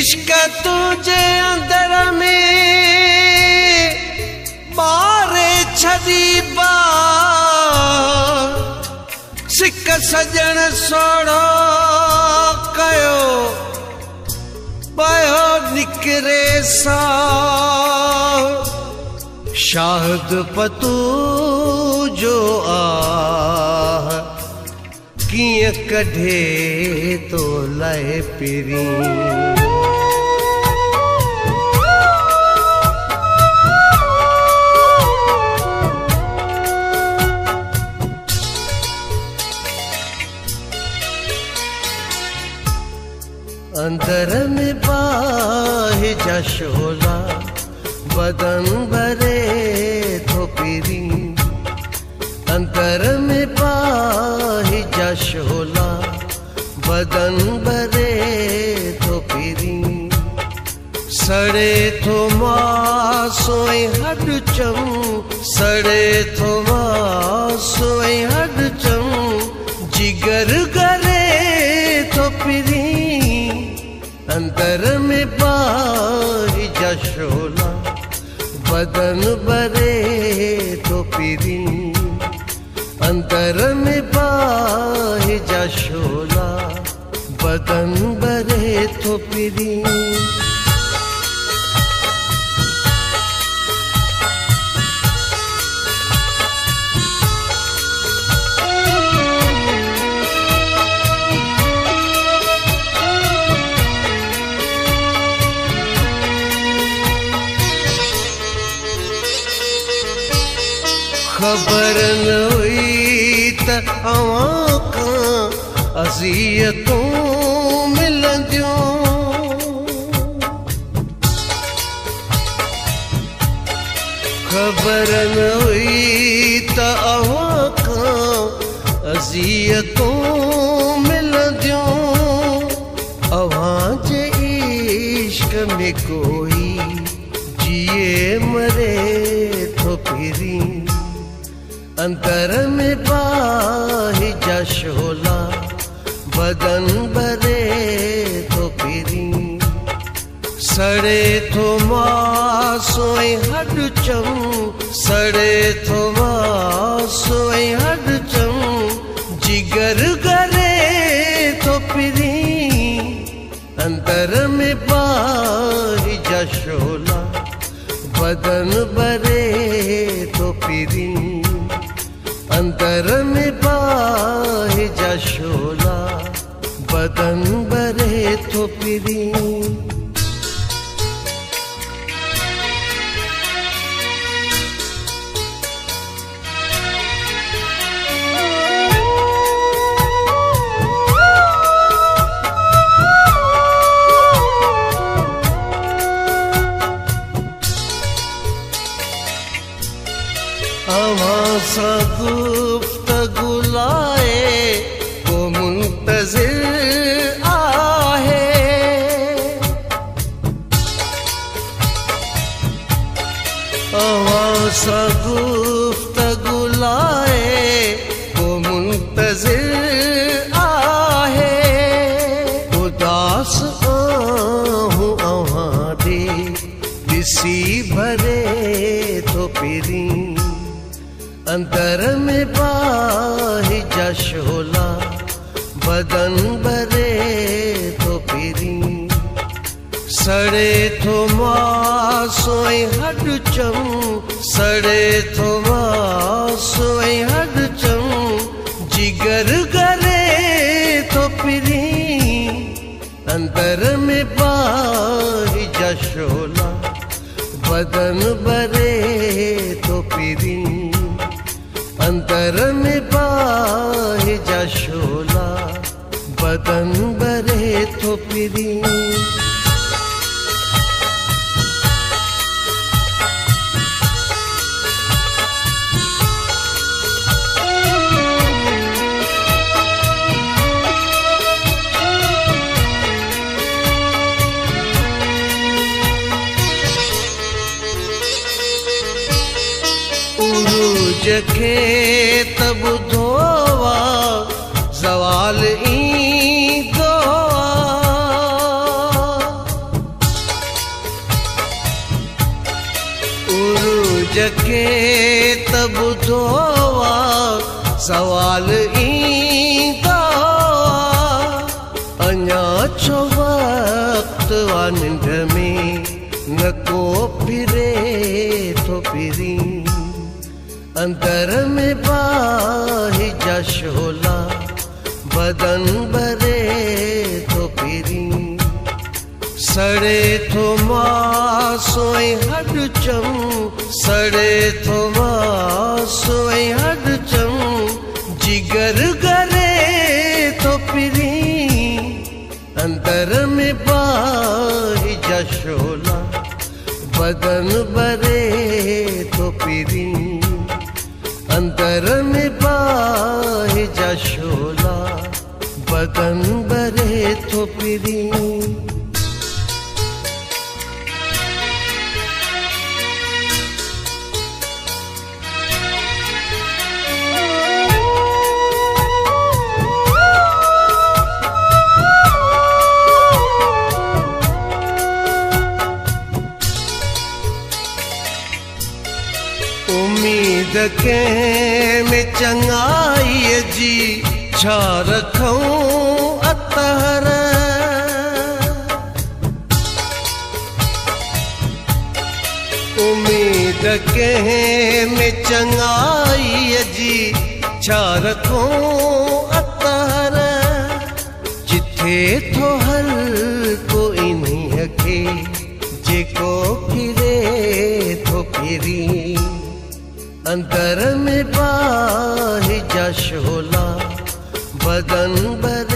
इश्क तुझे अंदर में मारे छदीबा सिक सजन सोड़ो कयो पयो निकरे सा शाहद पतू जो आह किए कढे तो लाए पिरी अंदर में बाहि जा शोला बदन भरे तो पिरी अंतर में बाहि जा शोला बदन भरे तो पिरी सड़े तो मासोई हड चम सड़े तो मासोई हड चम जिगर करे तो पिरी अंतर में बाहि जा शोला बदन भरे तो पिरी अंतर में बाहि जा शोला बदन भरे तो पिरी खबर न हुई त अवां खां अज़ियतूं मिलंदियूं खबर न हुई त अवां खां अज़ियतूं मिलंदियूं अवां जे इश्क में कोई जिए मरे तो फिरी अंतर में बाहि जा शोला बदन भरे तो पिरी सड़े तो मासोई हड चम सड़े तो मासोई हड चम जिगर करे तो पिरी अंतर में बाहि जा शोला बदन भरे तो पिरी अंतर में बाहि जा शोला बदन भरे तो पिरी अवां सा गुफ्तगू लाए को मुंतज़िर आहे अवां सा गुफ्तगू लाए को मुंतज़िर आहे उदास आहूं अवां दे दिसी भरे तो पिरी अंतर में बाहि जा शोला बदन भरे तो पिरी सड़े तो मासोई हड चम सड़े तो मासोई हड चम जिगर करे तो पिरी अंतर में बाहि जा शोला बदन भरे तो पिरी अंतर में बाहि जा शोला बदन भरे तो पिरी जखे तब धोवा जवाल ई दोआ जखे तब धोवा सवाल ईंदा अञा छो वक्त वा निंड में न को फिरे तो फिरी अंदर में बाहि जा शोला बदन भरे तो फिरी सड़े तो मासोई हड चम सड़े तो मासोई हड चम जिगर गरे तो फिरी अंदर में बाहि जा शोला बदन भरे तो फिरी अंदर में बाहि जा शोला बदन भरे तो फिरी उम्मीद के में चंगाई जी छा रखूं अतहर उम्मीद के में चंगाई जी छा रखूं अतहर जिथे थो हल को इन्हीं के जेको फिरे तो फिरी अंदर में बाहि जा शोला बदन भरे